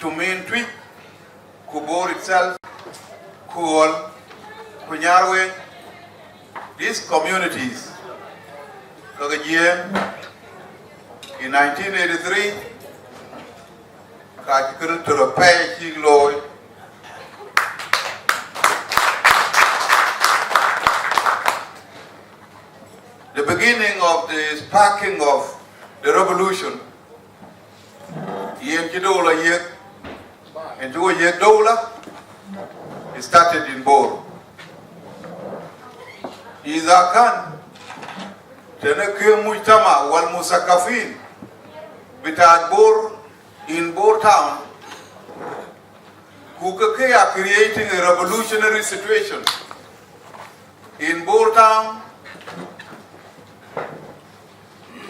to main tweet, Kubor itself, Kuol, Kunyarwe, these communities, Kagajiem, in 1983, Kajikuru to repay Chigloy. The beginning of the sparking of the revolution, Yen Kidola Yek, and Joe Yek Dola, it started in Bor. Izakan, Teneke Mujtama, Wal Musakafin, Bitad Bor, in Bor town, Kukake are creating a revolutionary situation. In Bor town,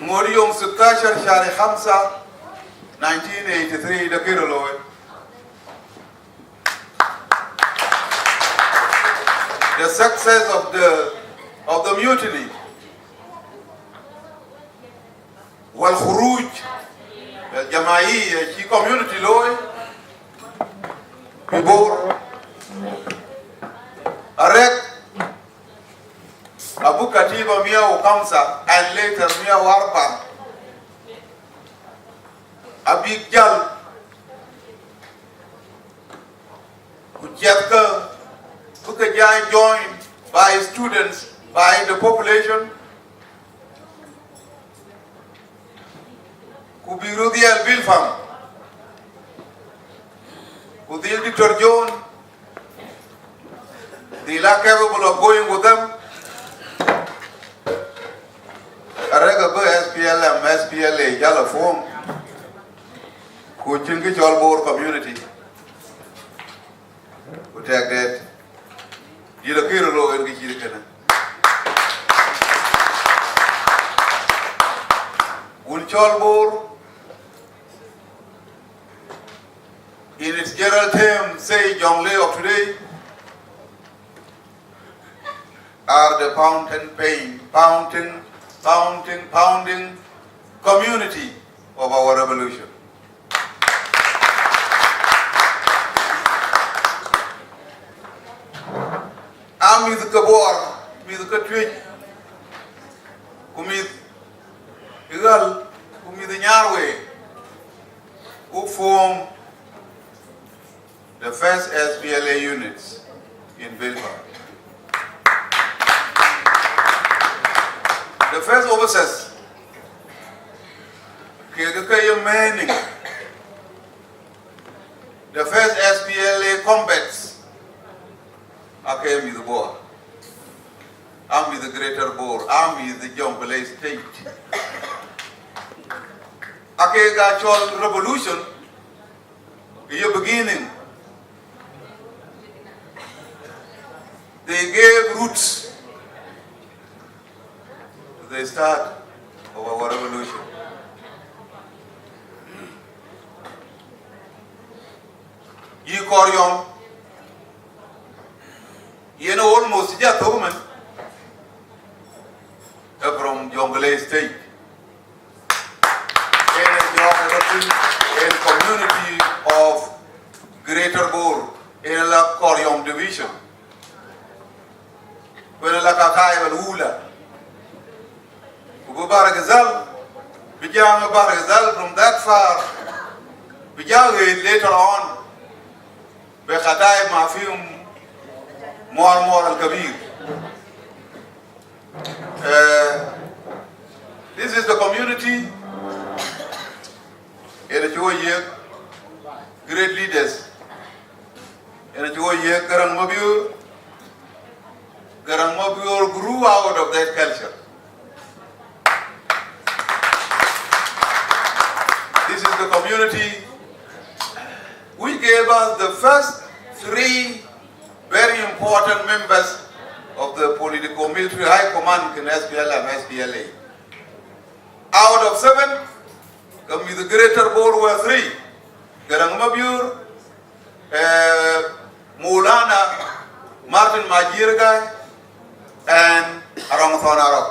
Morium Sukashar Shari Hamsa, 1983, the Kiroloy. The success of the mutiny. Wal Khuruj, the Jamai, the community loy, Bibor, Arek, Abu Katiba Mia Okamsa, and later Mia Warpa, Abigjal, Ujatka, Kukajai joined by students, by the population, Kubirudi al Bilfam, Udil Dictor John, they are capable of going with them. Arega SPLM, SPLA, Yellow Form, Kuchingi Cholbor community. Protect that. You look here low and get you. Cholbor, in its general term, say Jonglei of today, are the pounding community of our revolution. I'm with the Kabor, with the Katwich, Kumid Igal, Kumid the Nyarwe, who form the first SPLA units in Bilbao. The first officers, the first SPLA combats, I came with the war. I'm with the Greater Bor, I'm with the Jonglei State. I got your revolution, your beginning. They gave roots to the start of our revolution. Yi Koryom, you know almost just a woman from Jonglei State. In community of Greater Bor, in la Koryom division. When la Kakai wal Ula. Baragazal, Bijang Baragazal from that far, Bijang later on, Bekatai Mafim More Al Kabir. This is the community in a great leaders. In a Garang Mabur grew out of that culture. This is the community which gave us the first three very important members of the political-military high command in SPLM, SPLA. Out of 7, come with the Greater Bor were 3. Garang Mabur, Maulana Martin Majirgai, and Arangathon Arab.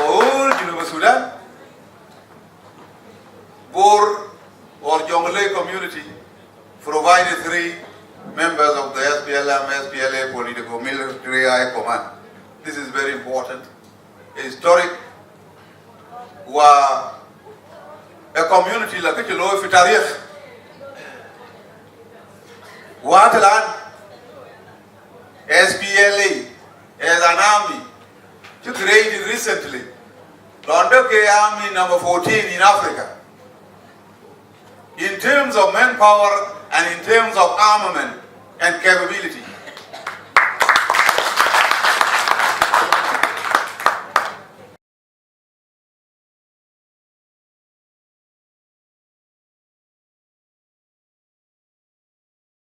All Geneva Sudan, were a community like Kichilo Fitarich. Watalan, SPLA, as an army, to create recently. Londoke Army number 14 in Africa. In terms of manpower and in terms of armament and capability.